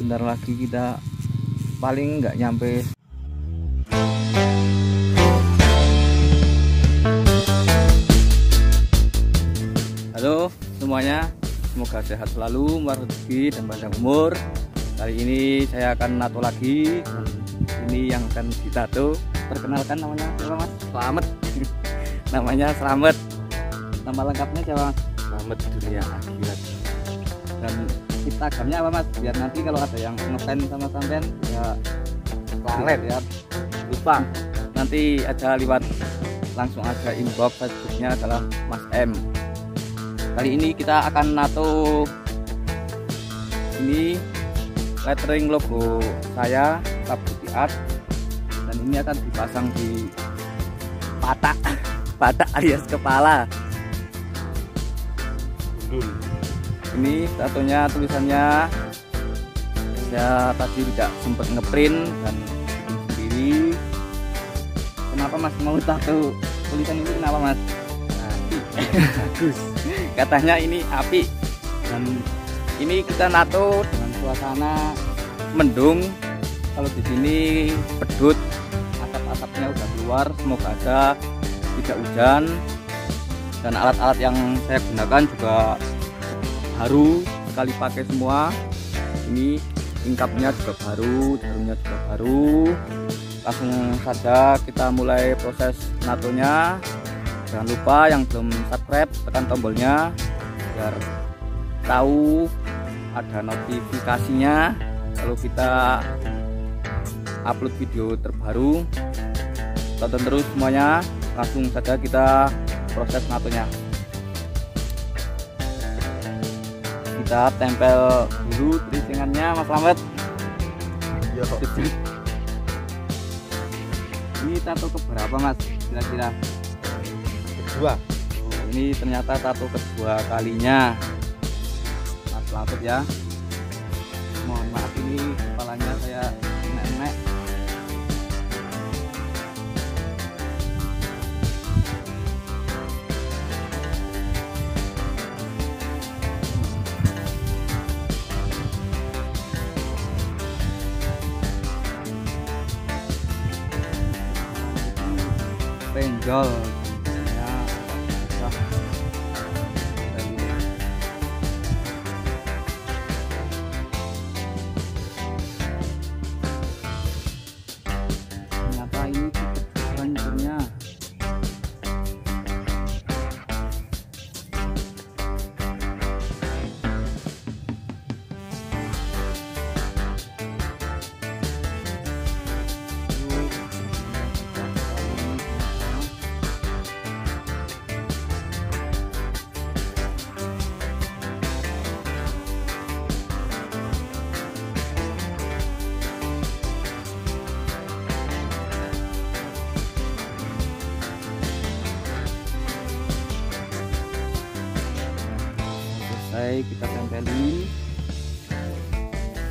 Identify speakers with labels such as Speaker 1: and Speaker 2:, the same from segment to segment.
Speaker 1: Bentar lagi kita paling nggak nyampe. Halo semuanya, semoga sehat selalu, murah rezeki dan panjang umur. Kali ini saya akan nato lagi. Ini yang akan ditato. Perkenalkan namanya siapa mas?
Speaker 2: Selamat.
Speaker 1: Namanya Selamat. Nama lengkapnya siapa mas?
Speaker 2: Selamat dunia akhirat.
Speaker 1: Dan Instagramnya apa mas? Biar nanti kalau ada yang ngefans sama sampean ya
Speaker 2: Lalet
Speaker 1: ya
Speaker 2: lupa.
Speaker 1: nanti aja lewat langsung aja inbox Facebooknya adalah Mas M. Kali ini kita akan nato ini lettering logo saya Sabuti Art, dan ini akan dipasang di patak alias kepala. Ini tatonya tulisannya saya tadi tidak sempat ngeprint dan bikin sendiri. Kenapa mas mau tato tulisan ini, kenapa mas?
Speaker 2: Api. Bagus.
Speaker 1: Katanya ini api, dan ini kita nato dengan suasana mendung. Kalau di sini pedut, asap-asapnya udah keluar, semoga aja tidak hujan. Dan alat-alat yang saya gunakan juga baru sekali pakai semua. Ini tingkapnya juga baru, jarunya juga baru. Langsung saja kita mulai proses natonya. Jangan lupa yang belum subscribe tekan tombolnya biar tahu ada notifikasinya kalau kita upload video terbaru. Tonton terus semuanya. Langsung saja kita proses natonya. Kita tempel dulu trisingannya mas Slamet.
Speaker 2: Yo.
Speaker 1: Ini tato keberapa mas kira-kira?
Speaker 2: Kedua.
Speaker 1: Ini ternyata tato kedua kalinya mas Slamet ya. Mohon maaf ini kepalanya saya enek-enek. Penjol ya, susah. Ternyata ini hancurnya. Selesai kita tempelin,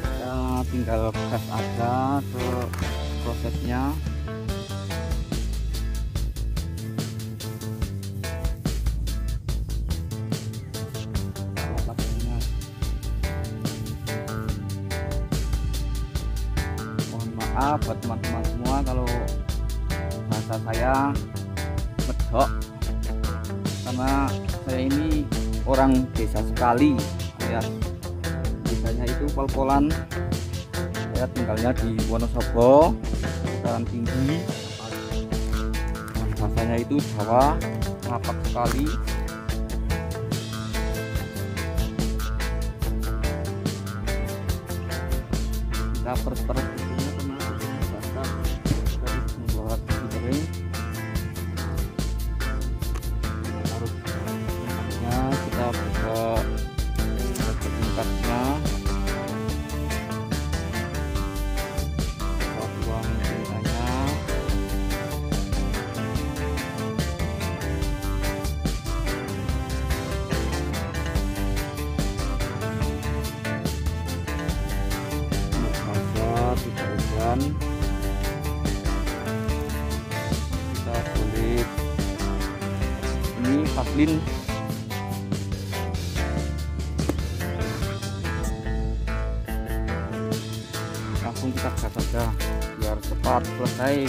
Speaker 1: kita tinggal gas aja ke prosesnya. Mohon maaf buat teman-teman semua kalau bahasa saya medok, karena saya ini orang desa sekali ya. Desanya itu pol-polan. Saya tinggalnya di Wonosobo, dataran tinggi. Bahasanya itu Jawa, ngapak sekali. Kita peres-peres itunya karena itunya basah. Kita membawa biji kering. Kita buka tingkatnya, kita buang tintanya. Semoga tidak hujan. Kita kulit ini vaselin. gas saja biar cepat selesai.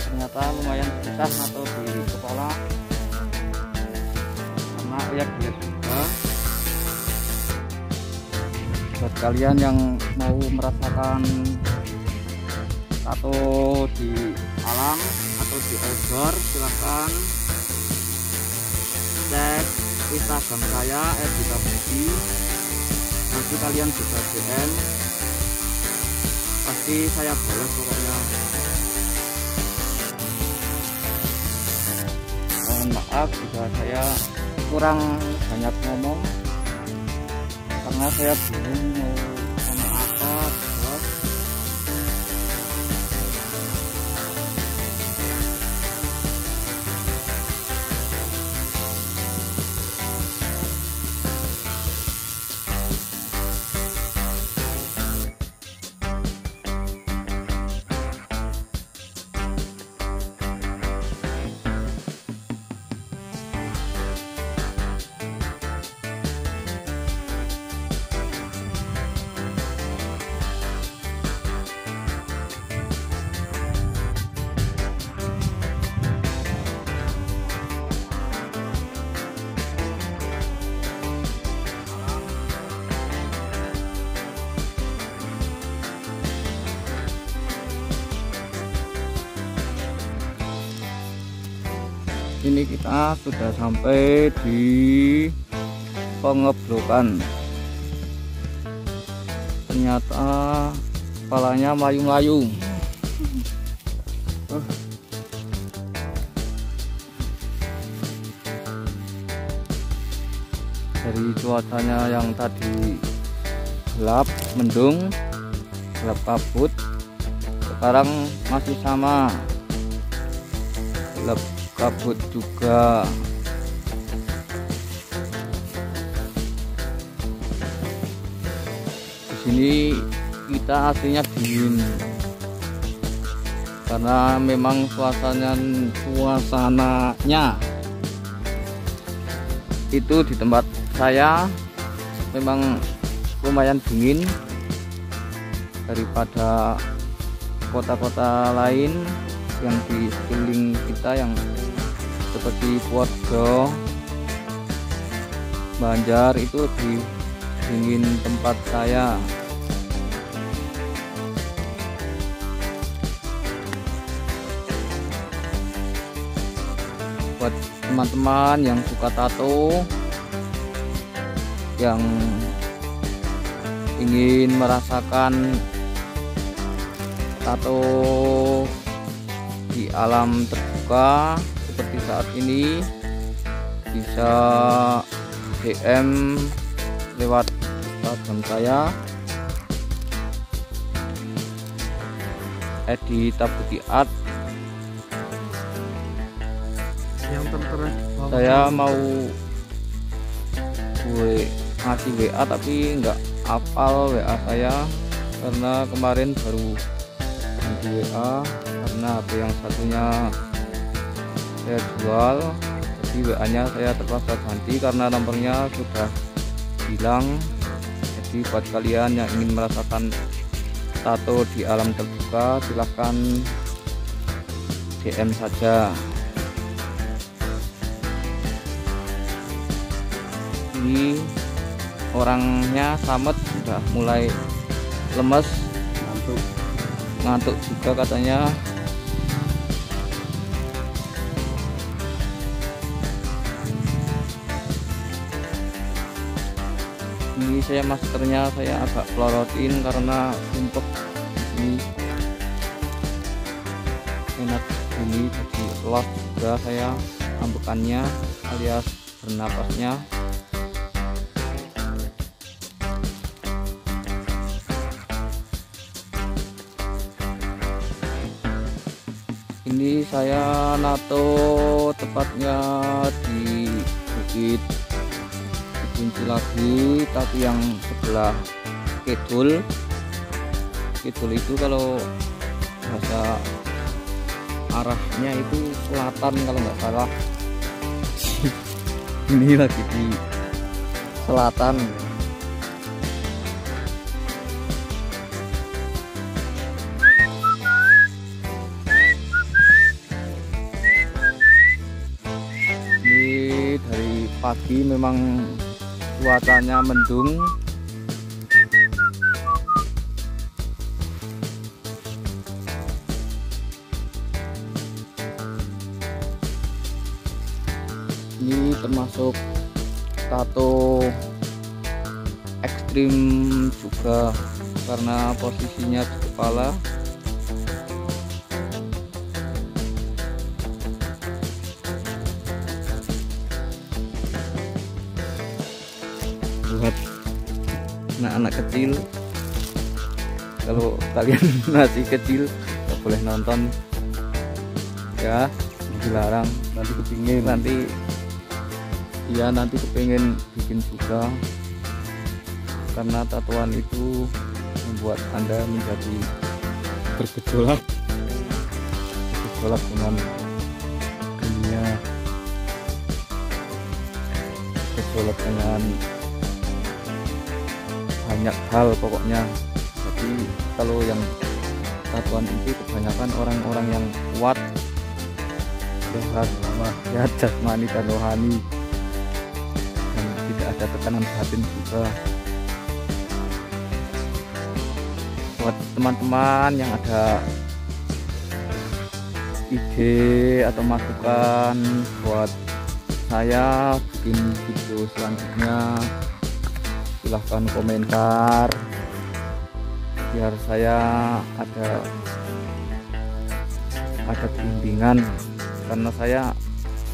Speaker 1: Ternyata lumayan susah atau di kepala karena lihat juga. Buat kalian yang mau merasakan tato di alam atau di outdoor, silahkan cek Instagram saya @ditabuti. Nanti kalian bisa DM, pasti saya balas pokoknya. Mohon maaf jika saya kurang banyak ngomong karena saya bingung mau ngomong apa, bos. Ini kita sudah sampai di pengeblokan. Ternyata kepalanya melayu-melayu. Dari cuacanya yang tadi gelap, mendung, gelap kabut, sekarang masih sama, gelap kabut juga. Di sini kita aslinya dingin karena memang suasananya itu di tempat saya memang lumayan dingin daripada kota-kota lain yang di sekeliling kita yang seperti Purworejo, Banjar, itu di dingin tempat saya. Buat teman-teman yang suka tato, yang ingin merasakan tato di alam terbuka seperti saat ini, bisa DM lewat Instagram saya @ditabuti_art.
Speaker 2: Yang tertera
Speaker 1: Saya mau ngasih WA tapi nggak hafal WA saya karena kemarin baru ganti WA karena HP yang satunya saya jual, jadi WA nya saya terpaksa ganti karena nomornya sudah hilang. Jadi buat kalian yang ingin merasakan tato di alam terbuka, silahkan DM saja. Ini orangnya Samet sudah mulai lemes, ngantuk juga katanya. Ini saya maskernya saya agak pelorotin karena untuk ini enak ini, jadi los juga saya ambekannya alias bernapasnya. Ini saya nato tepatnya di Bukit Kunci lagi, tapi yang sebelah kidul. Kidul itu kalau bahasa arahnya itu selatan kalau nggak salah. Ini lagi di selatan. Ini dari pagi memang cuacanya mendung. Ini termasuk tato ekstrim juga karena posisinya di kepala. Buat anak-anak kecil, kalau kalian masih kecil nggak boleh nonton ya, dilarang. Nanti kepingin, nanti kepengen bikin juga, karena tatoan itu membuat Anda menjadi bergejolak dengan dunia, bergejolak dengan banyak hal pokoknya. Jadi kalau yang tatoan itu kebanyakan orang-orang yang kuat, sehat jasmani dan rohani, dan tidak ada tekanan batin juga. Buat teman-teman yang ada ide atau masukan buat saya bikin video selanjutnya, silahkan komentar biar saya ada bimbingan, karena saya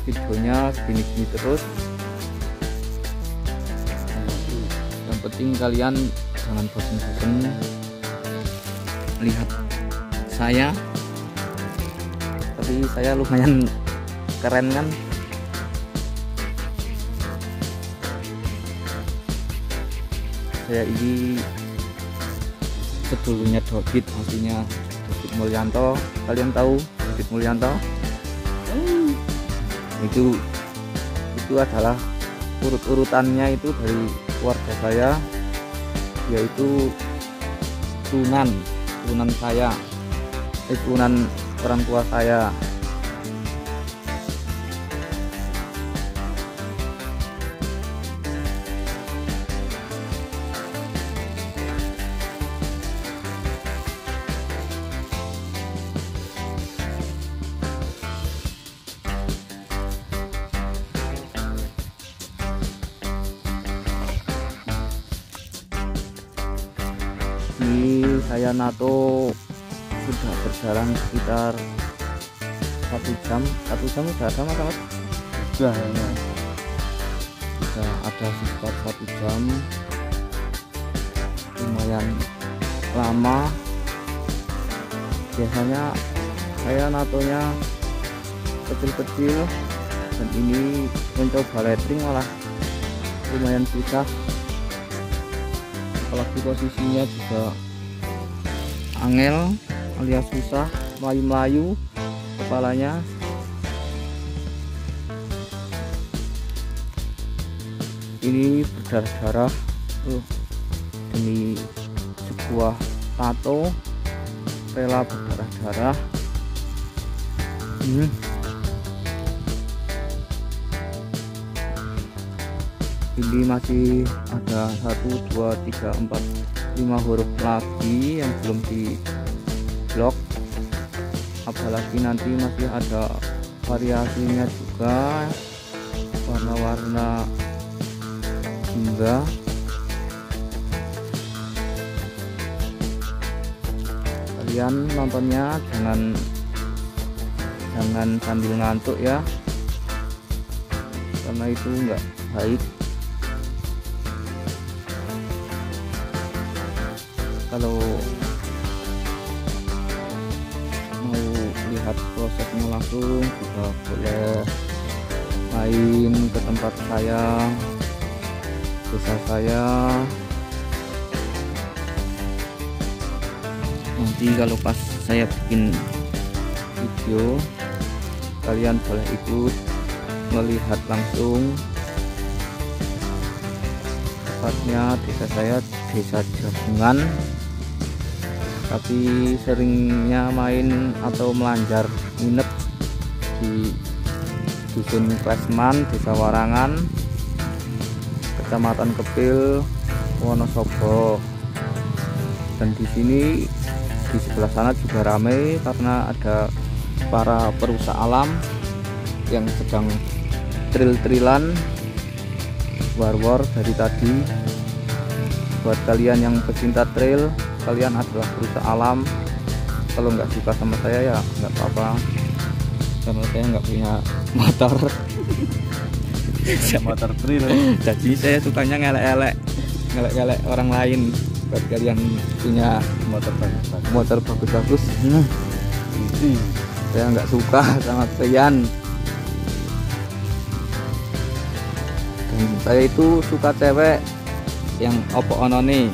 Speaker 1: videonya gini-gini terus. Yang penting kalian jangan bosan-bosan lihat saya, tapi saya lumayan keren kan. Saya ini sedulurnya Dodit, maksudnya Dodit Mulyanto. Kalian tahu Dodit Mulyanto? Itu adalah urutannya itu dari keluarga saya, yaitu turunan saya, turunan orang tua saya. Ini saya nato sudah berjalan sekitar 1 jam sudah ada mas? Sudah ada sekitar 1 jam, lumayan lama. Biasanya saya natonya kecil-kecil, dan ini mencoba lettering malah lumayan susah, apalagi posisinya juga angel alias susah, melayu-melayu kepalanya. Ini berdarah-darah demi sebuah tato, rela berdarah-darah. Ini masih ada 1, 2, 3, 4, 5 huruf lagi yang belum di blok, apalagi nanti masih ada variasinya juga, warna-warna jingga. Kalian nontonnya jangan sambil ngantuk ya, karena itu enggak baik. Kalau mau lihat prosesnya langsung juga boleh main ke tempat saya, desa saya, Nanti kalau pas saya bikin video, kalian boleh ikut melihat langsung. Tepatnya desa saya desa Jabungan, tapi seringnya main atau melanjar nginep di dusun Klesman, desa Warangan, kecamatan Kepil, Wonosobo. Dan di sini di sebelah sana juga ramai karena ada para perusak alam yang sedang tril-trilan war-war dari tadi. Buat kalian yang pecinta trail, kalian adalah perusak alam. Kalau nggak suka sama saya ya nggak apa-apa, karena saya nggak punya motor.
Speaker 2: Motor trail.
Speaker 1: Jadi saya sukanya ngelek-ngelek orang lain. Buat kalian punya motor bagus-bagus, saya nggak suka sama kalian. Dan saya itu suka cewek yang opo onone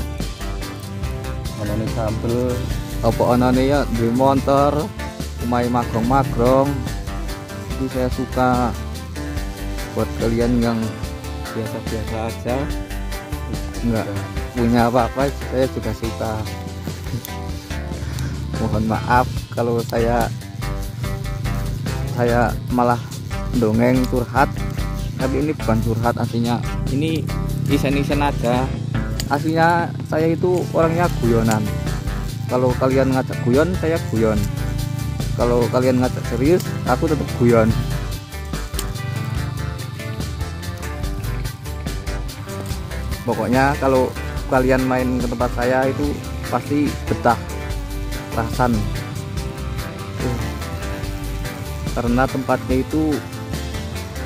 Speaker 2: sambel,
Speaker 1: opo onone ya di motor, umai magrong-magrong. Itu saya suka. Buat kalian yang biasa-biasa aja, nggak punya apa-apa, saya juga suka. Mohon maaf kalau saya malah dongeng curhat, tapi ini bukan curhat aslinya, ini isen-isen aja. Aslinya saya itu orangnya guyonan. Kalau kalian ngajak guyon, saya guyon. Kalau kalian ngajak serius, aku tetap guyon. Pokoknya kalau kalian main ke tempat saya itu pasti betah rasan, karena tempatnya itu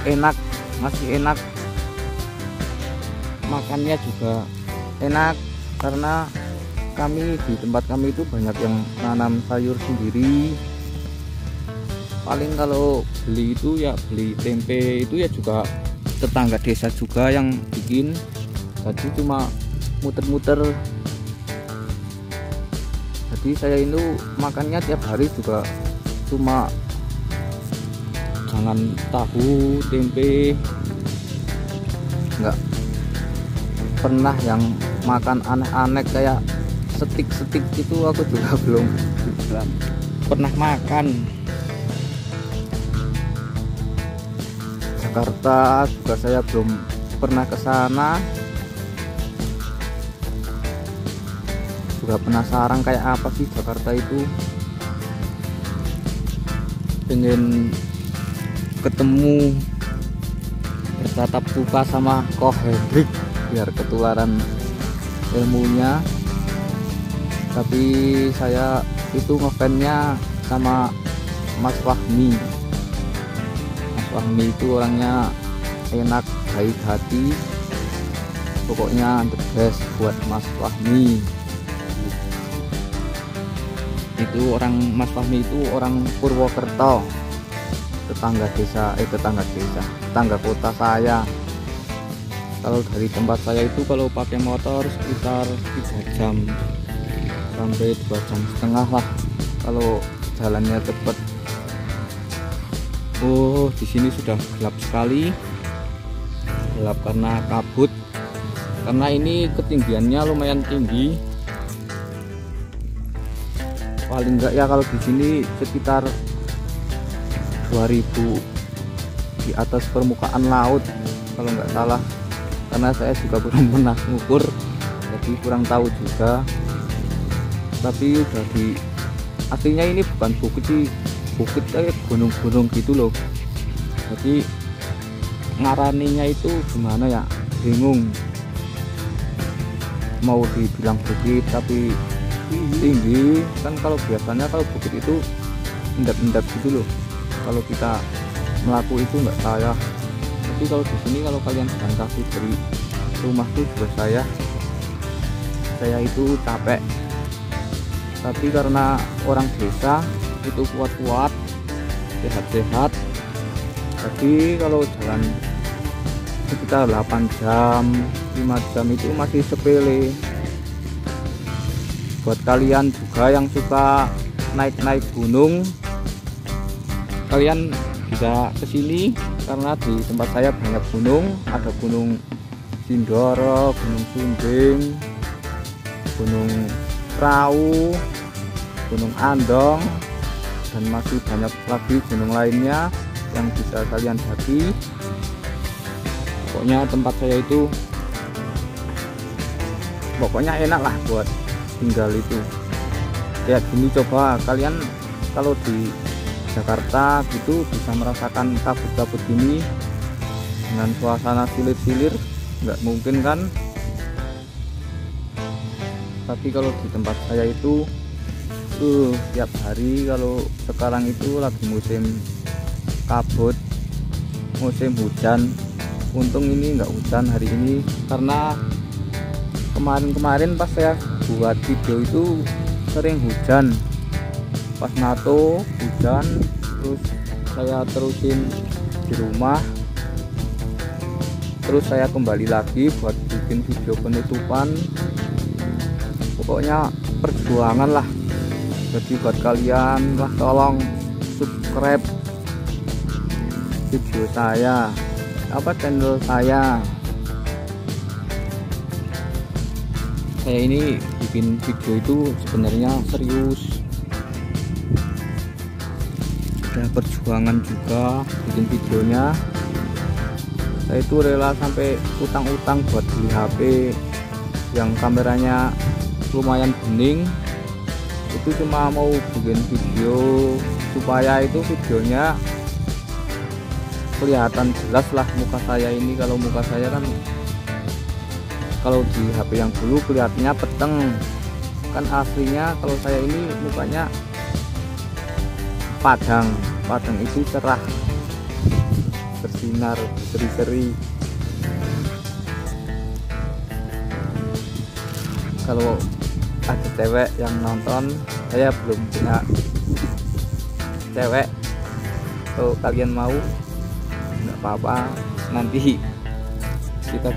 Speaker 1: enak, masih enak, makannya juga enak, karena kami di tempat kami itu banyak yang nanam sayur sendiri. Paling kalau beli itu ya beli tempe itu ya juga tetangga desa juga yang bikin. Jadi cuma muter-muter. Jadi saya itu makannya tiap hari juga cuma jangan tahu, tempe, nggak pernah yang makan aneh-aneh kayak setik-setik itu. Aku juga belum pernah makan. Jakarta juga saya belum pernah ke sana. Juga penasaran kayak apa sih Jakarta itu. Pengen ketemu, bertatap muka sama Ko Hendrik biar ketularan ilmunya. Tapi saya itu ngefansnya sama Mas Fahmi. Mas Fahmi itu orangnya enak, baik hati. Pokoknya the best buat Mas Fahmi. Itu orang, Mas Fahmi itu orang Purwokerto, tetangga kota saya. Kalau dari tempat saya itu kalau pakai motor sekitar 3 jam sampai 2 jam setengah lah kalau jalannya cepat. Oh, di sini sudah gelap sekali, gelap karena kabut, karena ini ketinggiannya lumayan tinggi. Paling enggak ya kalau di sini sekitar 2000 di atas permukaan laut kalau nggak salah, karena saya juga belum pernah ngukur, jadi kurang tahu juga. Tapi udah di aslinya ini bukan bukit sih, bukit kayak gunung-gunung gitu loh. Jadi ngaraninya itu gimana ya, bingung mau dibilang bukit tapi tinggi kan. Kalau biasanya kalau bukit itu endap-endap gitu loh, kalau kita melaku itu nggak saya. Tapi kalau di sini kalau kalian jalan kaki dari rumahku juga saya itu capek. Tapi karena orang desa itu kuat-kuat, sehat-sehat, jadi kalau jalan sekitar 8 jam 5 jam itu masih sepele. buat kalian juga yang suka naik-naik gunung, kalian bisa kesini karena di tempat saya banyak gunung. Ada Gunung Sindoro, Gunung Sumbing, Gunung Prau, Gunung Andong, dan masih banyak lagi gunung lainnya yang bisa kalian daki. Pokoknya tempat saya itu pokoknya enak lah buat tinggal itu. Kayak gini, coba kalian kalau di Jakarta gitu bisa merasakan kabut-kabut gini dengan suasana silir-silir, nggak mungkin kan. Tapi kalau di tempat saya itu tiap hari, kalau sekarang itu lagi musim kabut, musim hujan. Untung ini nggak hujan hari ini, karena kemarin-kemarin pas saya buat video itu sering hujan. Pas NATO hujan, terus saya terusin di rumah, terus saya kembali lagi buat bikin video penutupan. Pokoknya perjuangan lah. Jadi buat kalian lah, tolong subscribe video saya, channel saya. Saya ini bikin video itu sebenarnya serius, ada perjuangan juga bikin videonya. Saya itu rela sampai utang-utang buat beli HP yang kameranya lumayan bening. Itu cuma mau bikin video supaya itu videonya kelihatan jelas lah muka saya ini. Kalau muka saya kan kalau di HP yang dulu kelihatannya peteng, kan aslinya kalau saya ini mukanya padang itu cerah, bersinar, seri-seri. Kalau ada cewek yang nonton, saya belum punya cewek. Kalau kalian mau, nggak apa-apa, nanti kita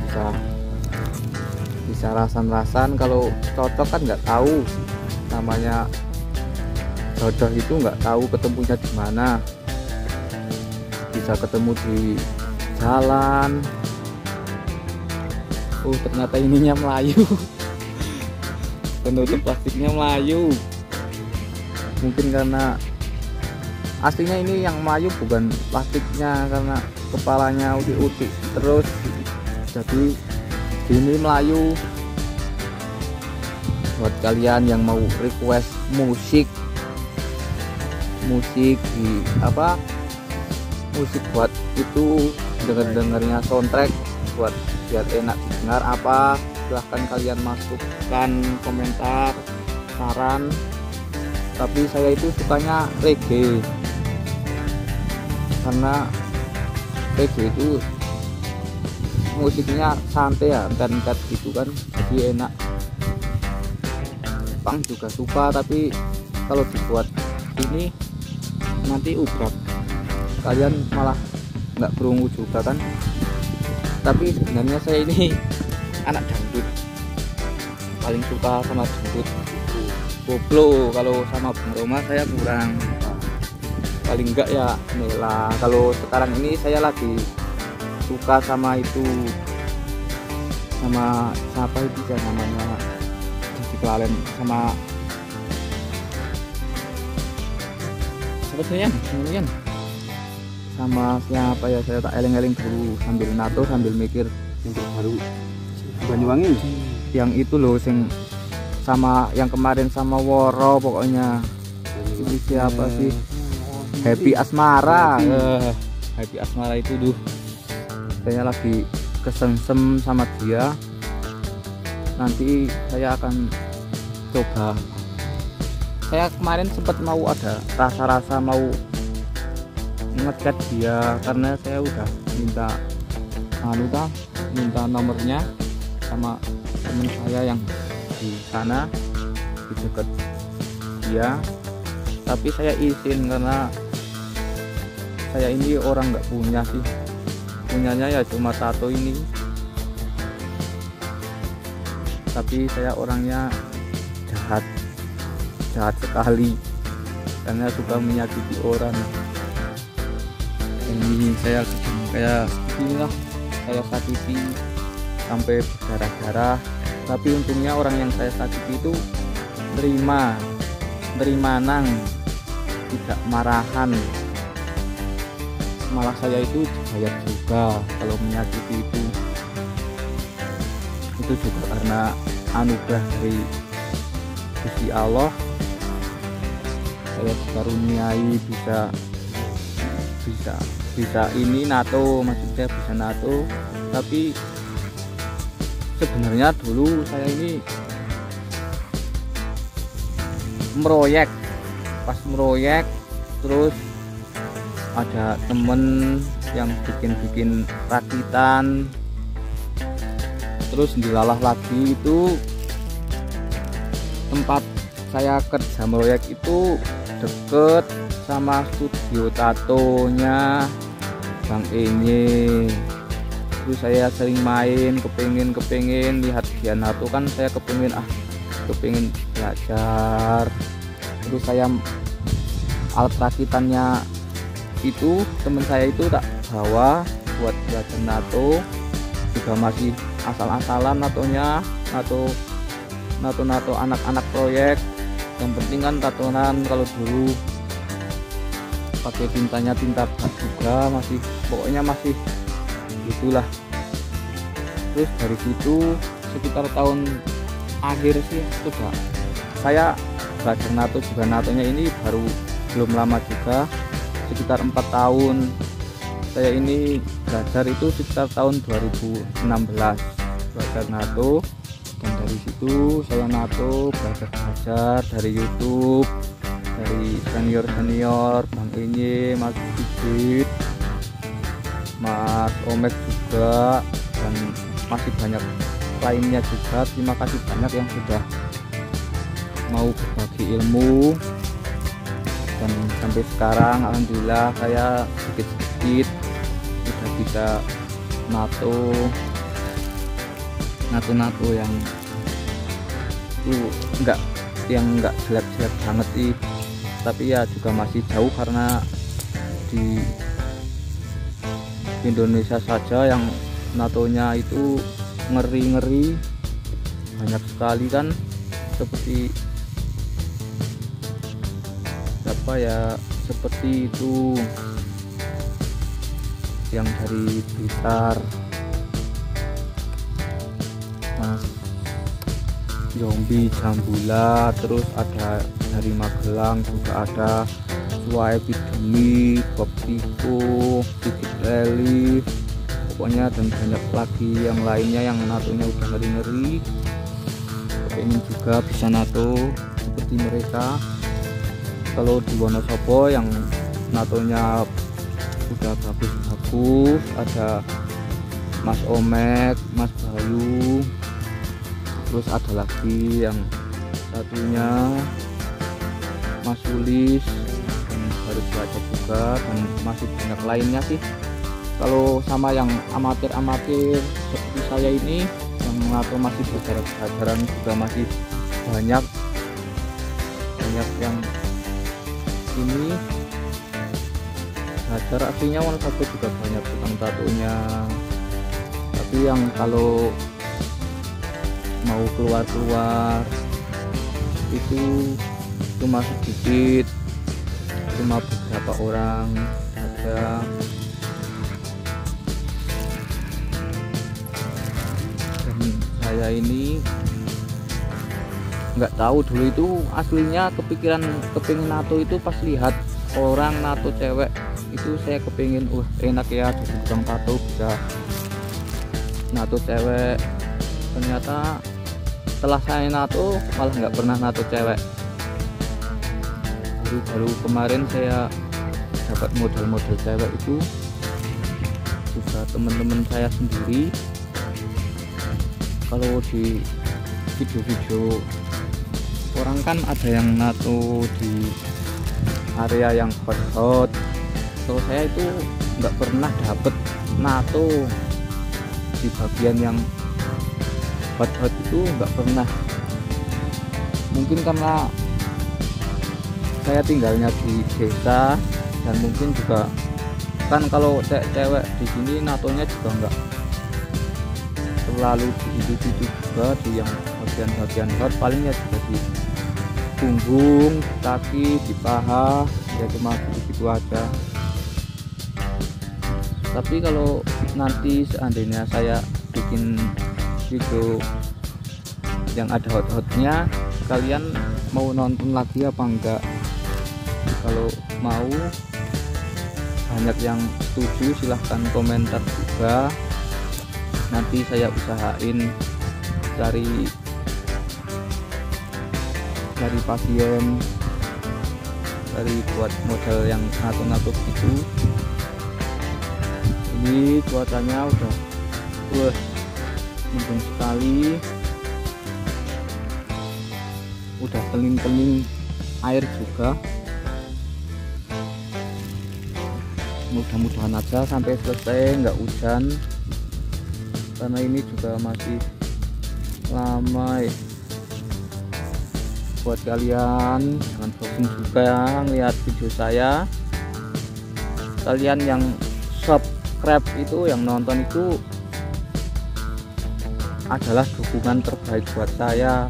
Speaker 1: bisa rasan-rasan. Kalau cocok kan nggak tahu, namanya jodoh itu nggak tahu ketemunya di mana. Bisa ketemu di jalan. Ternyata ininya Melayu. Penutup plastiknya Melayu. Mungkin karena aslinya ini yang Melayu bukan plastiknya, karena kepalanya utik-utik terus jadi ini Melayu. Buat kalian yang mau request musik di musik buat itu dengarnya soundtrack buat biar enak didengar apa, silahkan kalian masukkan komentar, saran. Tapi saya itu sukanya reggae, karena reggae itu musiknya santai ya, entar gitu kan, jadi enak. Punk juga suka, tapi kalau dibuat ini nanti ubrak, kalian malah nggak berungu juga kan. Tapi sebenarnya saya ini anak dangdut, paling suka sama dangdut, koplo. Kalau sama Bung Roma saya kurang, paling enggak ya Nela. Kalau sekarang ini saya lagi suka sama itu, sama siapa itu ya namanya, di Klalen, sama sebetulnya sama siapa ya, saya tak eling-eling dulu sambil nato sambil mikir.
Speaker 2: Yang baru Banyuwangi
Speaker 1: yang itu loh, sing sama yang kemarin sama Woro, pokoknya ini siapa sih, Happy Asmara. Happy Asmara itu tuh saya lagi kesengsem sama dia. Nanti saya akan coba. Saya kemarin sempat mau ada rasa-rasa mau ngechat dia, karena saya udah minta nomornya sama temen saya yang di sana, di dekat dia. Tapi saya izin karena saya ini orang nggak punya sih, punyanya ya cuma tato ini. Tapi saya orangnya jahat, jahat sekali karena suka menyakiti orang. Ini saya kayak inilah, saya sakiti sampai berdarah-darah, tapi untungnya orang yang saya sakiti itu terima nang, tidak marahan. Malah saya itu dibayar juga kalau menyakiti itu juga karena anugerah dari Gusti Allah. Saya dikaruniai bisa ini NATO, maksudnya bisa NATO. Tapi sebenarnya dulu saya ini pas meroyek terus ada temen yang bikin rakitan, terus dilalah lagi. Itu tempat saya kerja meroyek itu deket sama studio tatonya Bang Enye. Terus saya sering main, kepengin lihat dia nato kan, saya kepengin belajar. Terus saya alat rakitannya itu teman saya itu tak bawa buat belajar nato, juga masih asal-asalan natonya, nato anak-anak proyek. Yang penting kan tatonan, kalau dulu pakai tintanya tinta bat juga, pokoknya masih gitulah. Terus dari situ sekitar tahun akhir sih sudah saya belajar nato juga. Natonya ini belum lama juga, sekitar 4 tahun. Saya ini belajar itu sekitar tahun 2016 belajar nato, dan dari situ saya nato belajar dari YouTube, dari senior Bang Enye, Mas Sigit, Mas Omek juga, dan masih banyak lainnya juga. Terima kasih banyak yang sudah mau berbagi ilmu. Dan sampai sekarang alhamdulillah saya sedikit sudah bisa nato yang enggak jelek-jelek banget sih, tapi ya juga masih jauh karena di Indonesia saja yang natonya itu ngeri banyak sekali kan, seperti seperti itu yang dari Blitar, Yombi, Jambula, terus ada dari Magelang juga ada Sua Epidemi, Bob Tiko, Dikit Relief, pokoknya, dan banyak lagi yang lainnya yang natonya udah ngeri. Pengen juga bisa nato seperti mereka. Kalau di Wonosobo yang natonya udah bagus, ada Mas Omek, Mas Bayu, terus ada lagi yang satunya Mas Sulis, dan baru belajar juga, dan masih banyak lainnya sih. Kalau sama yang amatir seperti saya ini yang nato masih belajaran juga masih banyak yang ini belajar. Aslinya Wonosobo juga banyak tukang tatonya, tapi yang kalau mau keluar itu cuma sedikit, cuma beberapa orang saja. Dan saya ini nggak tahu dulu itu aslinya kepingin nato itu pas lihat orang nato cewek itu, saya kepingin enak ya jadi tukang tato bisa nato cewek. Ternyata setelah saya nato malah nggak pernah nato cewek. Baru kemarin saya dapat model-model cewek itu juga teman-teman saya sendiri. Kalau di video-video orang kan ada yang nato di area yang hot. Kalau saya itu nggak pernah dapet nato di bagian yang hot itu, nggak pernah. mungkin karena saya tinggalnya di desa, dan mungkin juga kan kalau cewek di sini natonya juga enggak terlalu di situ juga, di yang bagian-bagian hot palingnya juga di punggung, kaki, di paha, ya cuma gitu aja. Tapi kalau nanti seandainya saya bikin video yang ada hot-hotnya, kalian mau nonton lagi apa enggak? Kalau mau, banyak yang setuju, silahkan komentar juga. Nanti saya usahain cari pasien, dari buat model yang nato-nato gitu. Ini cuacanya udah mendung sekali, udah kening-kening air juga. Mudah-mudahan aja sampai selesai nggak hujan, karena ini juga masih lama ya. Buat kalian jangan bosan juga ya ngeliat video saya. Kalian yang subscribe itu, yang nonton itu adalah dukungan terbaik buat saya.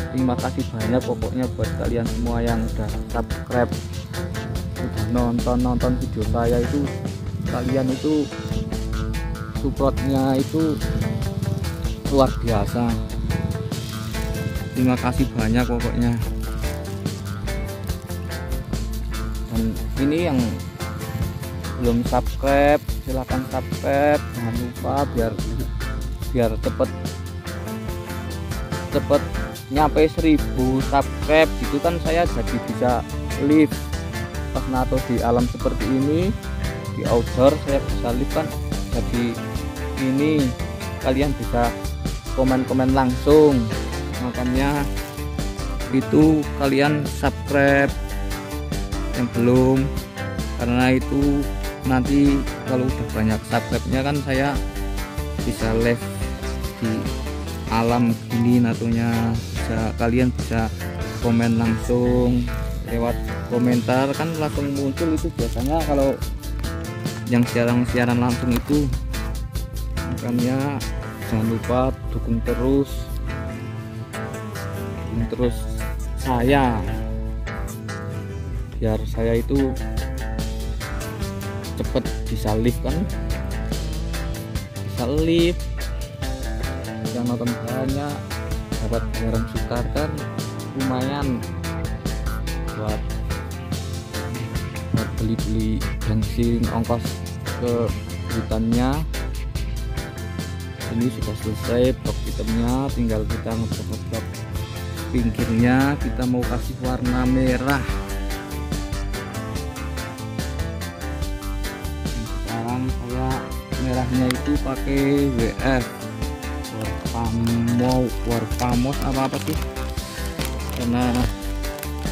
Speaker 1: Terima kasih banyak pokoknya buat kalian semua yang udah subscribe, udah nonton video saya itu. Kalian itu supportnya itu luar biasa. Terima kasih banyak pokoknya. Dan ini yang belum subscribe, silahkan subscribe, jangan lupa, biar cepet nyampe 1000 subscribe gitu kan, saya jadi bisa live pas nato di alam seperti ini, di outdoor saya bisa live kan. Jadi ini kalian bisa komen-komen langsung, makanya itu kalian subscribe yang belum, karena itu nanti kalau udah banyak subscribe-nya kan saya bisa live di alam gini natonya. Kalian bisa komen langsung lewat komentar kan, langsung muncul itu biasanya kalau yang siaran langsung itu. Makanya jangan lupa dukung terus saya, biar saya itu cepet bisa live kan, bisa live, yang nonton banyak, dapat bayaran sukar kan, lumayan buat beli bensin, ongkos ke hutannya. Ini sudah selesai blok hitamnya, tinggal kita ngeblok pinggirnya, kita mau kasih warna merah. Sekarang saya merahnya itu pakai WF Warpamos apa sih, karena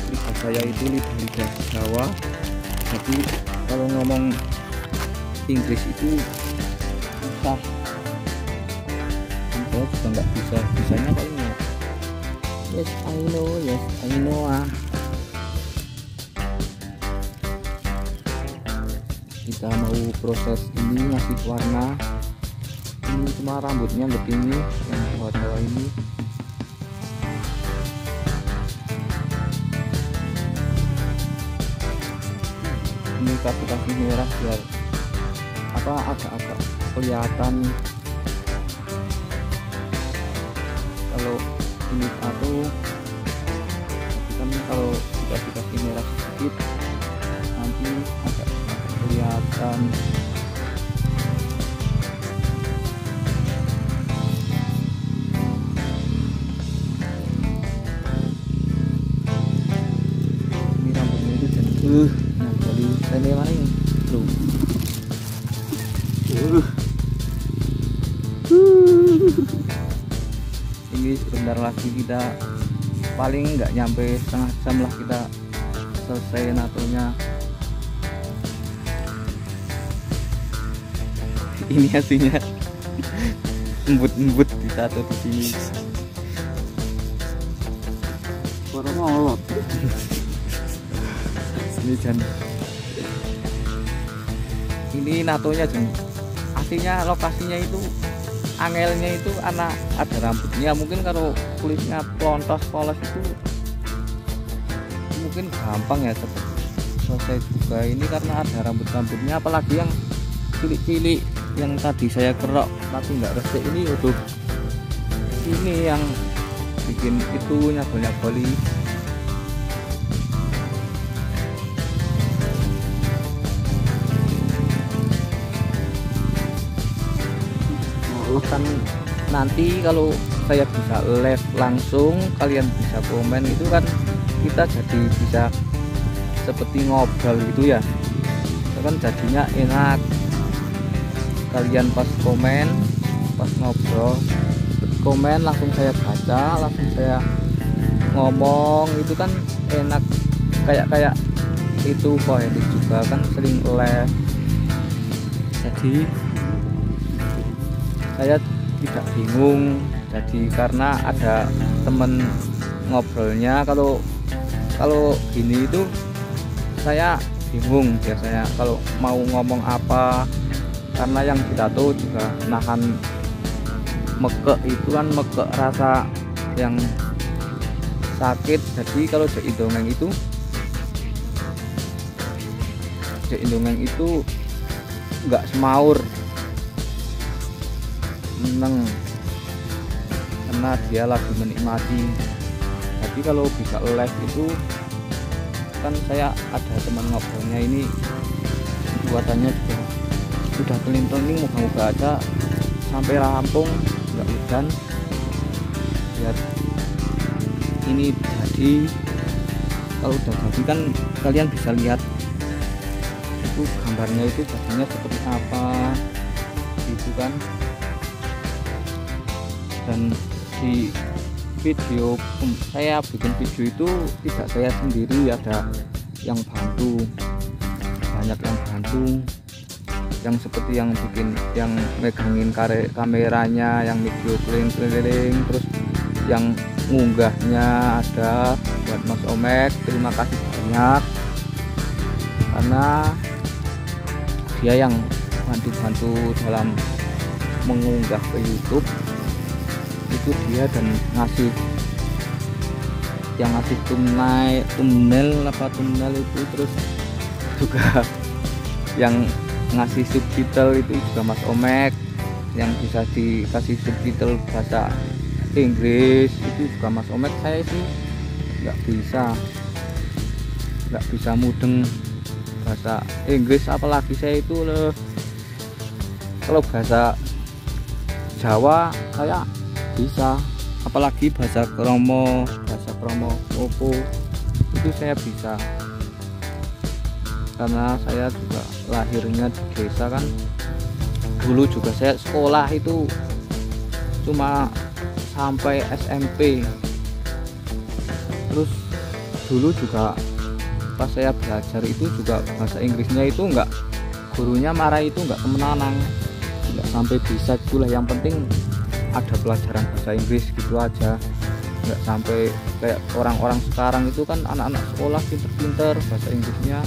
Speaker 1: lidah saya itu lidah Jawa, jadi kalau ngomong Inggris itu susah. Saya juga nggak bisanya paling ya yes I know Kita mau proses ini, ngasih warna. Ini cuma rambutnya begini, yang Jawa ini. Ini kasih merah biar agak kelihatan. Kalau ini satu, kan kalau tidak dikasih merah sedikit nanti agak kelihatan. Ini rambutnya itu jadi dari sini mana ini tuh. Ini sebentar lagi kita, paling nggak nyampe setengah jam lah kita selesai natonya. Ini hasilnya embut di tato di sini.
Speaker 2: Suara ngolot.
Speaker 1: Ini Jan, ini natonya Jan, aslinya lokasinya itu angelnya itu ada rambutnya. Mungkin kalau kulitnya plontos polos itu mungkin gampang ya cepat selesai juga. Ini karena ada rambutnya, apalagi yang cilik-cilik yang tadi saya kerok tapi nggak resik, ini udah ini yang bikin itu nyabol-nyaboli. Kan nanti kalau saya bisa live langsung, kalian bisa komen, itu kan kita jadi bisa seperti ngobrol gitu ya. Itu kan jadinya enak, kalian pas komen, pas ngobrol komen langsung saya baca, langsung saya ngomong, itu kan enak. Kayak itu kok ini juga kan sering live, jadi saya tidak bingung. Jadi karena ada temen ngobrolnya, kalau gini itu saya bingung biasanya kalau mau ngomong apa, karena yang ditato juga nahan mekek, itu kan mekek rasa yang sakit. Jadi kalau di dongeng itu nggak semaur, meneng, karena dia lagi menikmati. Jadi kalau bisa live itu kan saya ada teman ngobrolnya, ini buatannya juga sudah teling-teling, moga-moga aja sampai rampung, nggak hujan, biar ini jadi. Kalau udah jadi kan kalian bisa lihat itu gambarnya, itu jadinya seperti apa gitu kan. Dan di video saya bikin video itu tidak saya sendiri, ada yang bantu, banyak yang bantu, yang seperti yang bikin, yang megangin kameranya, yang video keliling-keliling, terus yang ngunggahnya ada buat Mas Omek. Terima kasih banyak, karena dia yang bantu-bantu dalam mengunggah ke YouTube itu dia, dan ngasih thumbnail itu, terus juga yang ngasih subtitle itu juga Mas Omek, yang bisa dikasih subtitle bahasa Inggris itu juga Mas Omek. Saya sih nggak bisa mudeng bahasa Inggris, apalagi saya itu kalau bahasa Jawa saya bisa, apalagi bahasa Kromo Opo itu saya bisa, karena saya juga lahirnya di desa kan. Dulu juga saya sekolah itu cuma sampai SMP, terus dulu juga pas saya belajar itu juga bahasa Inggrisnya itu enggak, gurunya marah itu enggak kemenangan, enggak sampai bisa gitulah. Yang penting ada pelajaran bahasa Inggris gitu aja, nggak sampai kayak orang-orang sekarang itu kan anak-anak sekolah pinter-pinter bahasa Inggrisnya.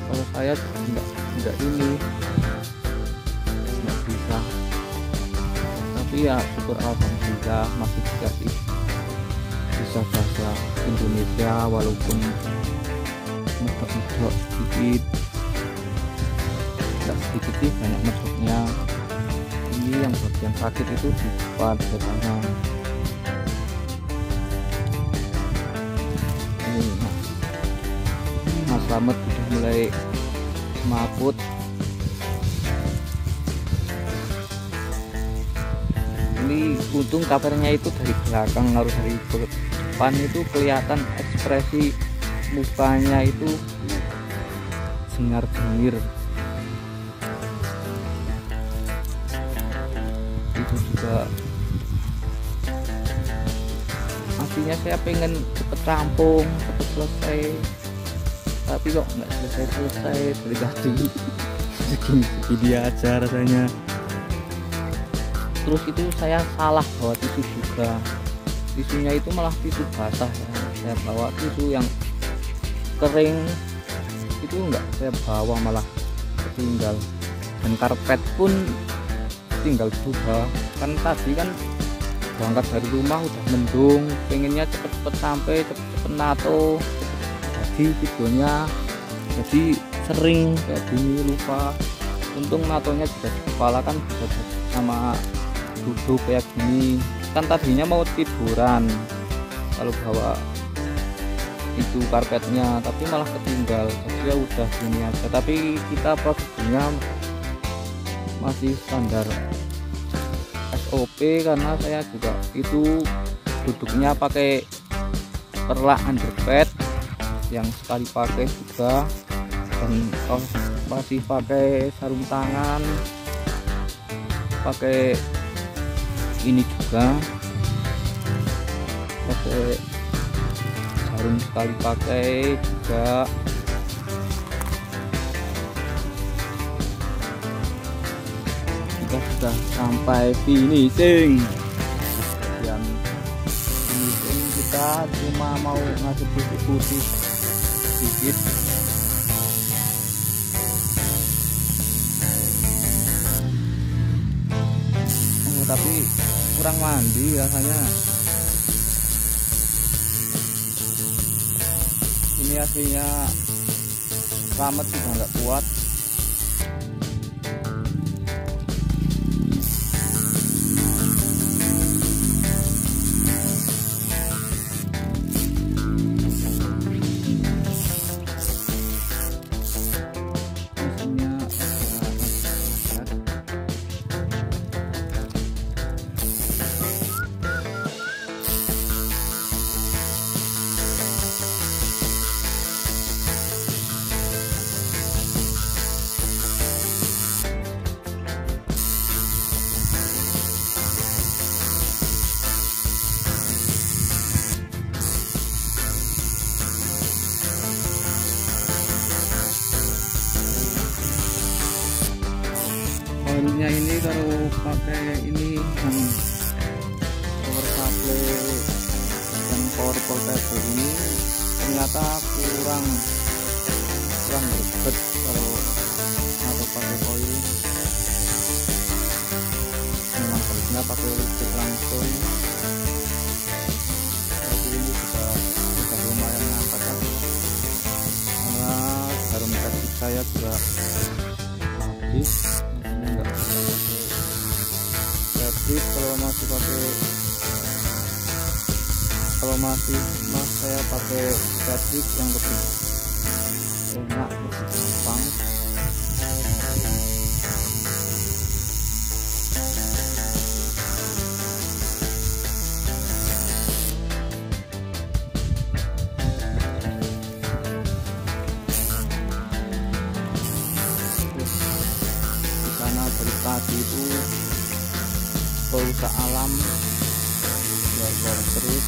Speaker 1: Kalau saya nggak bisa, tapi ya syukur alhamdulillah masih dikasih bisa bahasa Indonesia, walaupun medok-medok sedikit, nggak sedikit sih, banyak medoknya. Ini yang bagian sakit itu di depan kanan. Ini Mas Slamet sudah mulai semaput. Ini untung covernya itu dari belakang, harus dari depan itu kelihatan ekspresi mukanya itu cengar-cengir. Itu juga aslinya saya pengen cepet rampung, cepet selesai, tapi kok nggak selesai dari tadi. Segini aja rasanya. Terus itu saya salah bawa tisu juga, tisunya itu malah tisu basah ya. Saya bawa tisu yang kering itu enggak saya bawa, malah ketinggal. Dan karpet pun tinggal juga, kan tadi kan berangkat dari rumah udah mendung, pengennya cepet-cepet sampai, cepet-cepet nato, jadi videonya jadi sering kayak gini lupa. Untung natonya juga di kepala kan bisa sama duduk kayak gini. Kan tadinya mau tiduran kalau bawa itu karpetnya, tapi malah ketinggal, jadi ya udah gini aja. Tapi kita prosedurnya masih standar SOP karena saya juga itu duduknya pakai perlak underbed yang sekali pakai juga, dan masih pakai sarung tangan, pakai ini juga, pakai sarung sekali pakai juga. Kita sudah sampai finishing, dan finishing kita cuma mau ngasih putih-putih sedikit. Tapi kurang mandi rasanya. Ini aslinya selamat juga nggak kuat. Poinnya ini kalau pakai ini yang power supply dan power portable ini ternyata kurang berbet kalau pakai koil. Memang harusnya pakai listrik langsung, tapi ini sudah lumayan ngangkat aku, karena jarum kaki saya juga habis. Kalau masih saya pakai fabric yang lebih enak, lebih gampang. Di sana dari tadi itu polusa alam keluar terus.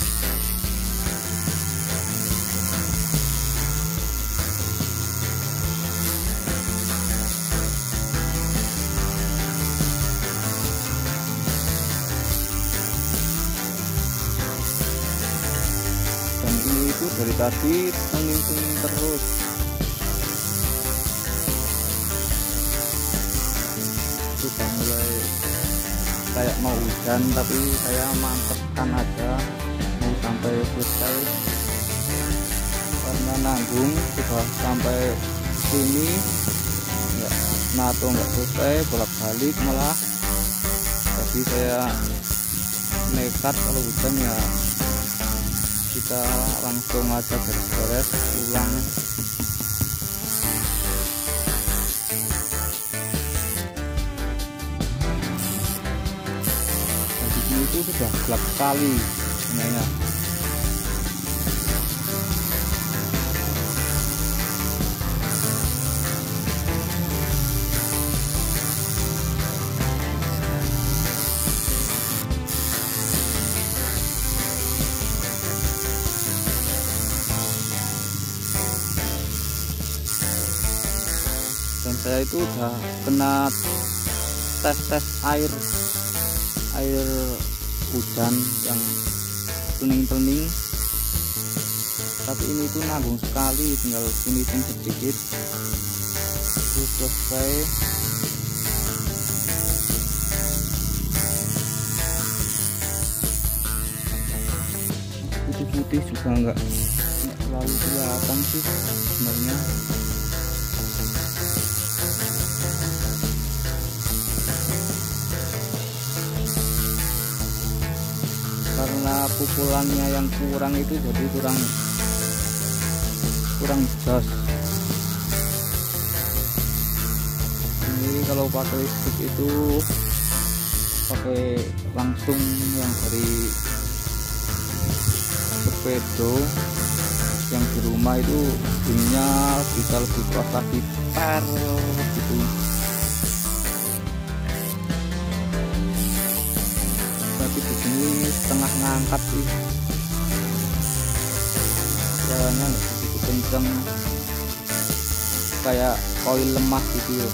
Speaker 1: Dan ini itu dari tadi tenging-tenging terus. Sudah mulai kayak mau hujan, tapi saya mantepkan aja mau sampai selesai, karena nanggung sudah sampai sini ya, nato nggak selesai, bolak-balik malah. Jadi saya nekat kalau hujan ya kita langsung aja beres-beres pulang. Itu sudah gelap sekali sebenarnya. Dan saya itu udah kena tes air hujan yang pening-pening, tapi ini tuh nanggung sekali, tinggal finishing sedikit terus selesai. Putih-putih juga nggak terlalu kelihatan sih sebenarnya. Karena pukulannya yang kurang itu jadi kurang jos. Ini kalau pakai stick itu pakai langsung yang dari sepedo, yang di rumah itu bunyinya bisa lebih keras lagi, per gitu. Tapi di sini setengah ngangkat sih, suaranya nggak begitu kenceng kayak koil lemah gitu ya.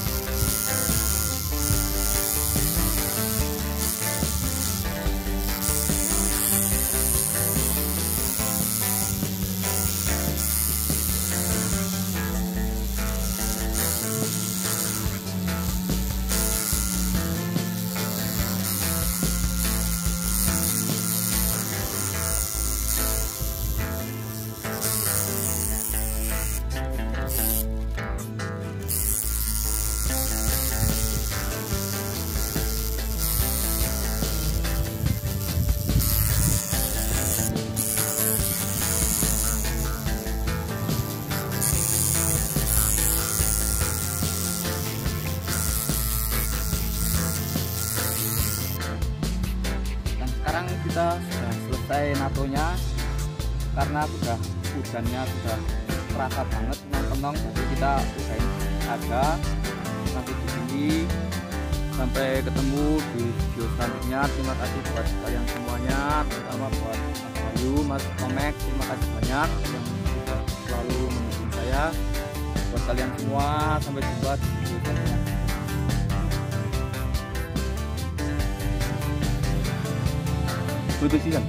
Speaker 1: Sekarang kita sudah selesai natonya, karena hujannya sudah terasa banget tenang-tenang, jadi kita udahin saja nanti di sini. Sampai ketemu di video selanjutnya. Terima kasih buat kalian semuanya, terutama buat Mas Bayu, Mas Tomek, terima kasih banyak yang sudah selalu mendukung saya. Buat kalian semua, sampai jumpa di video selanjutnya. Putusin kan?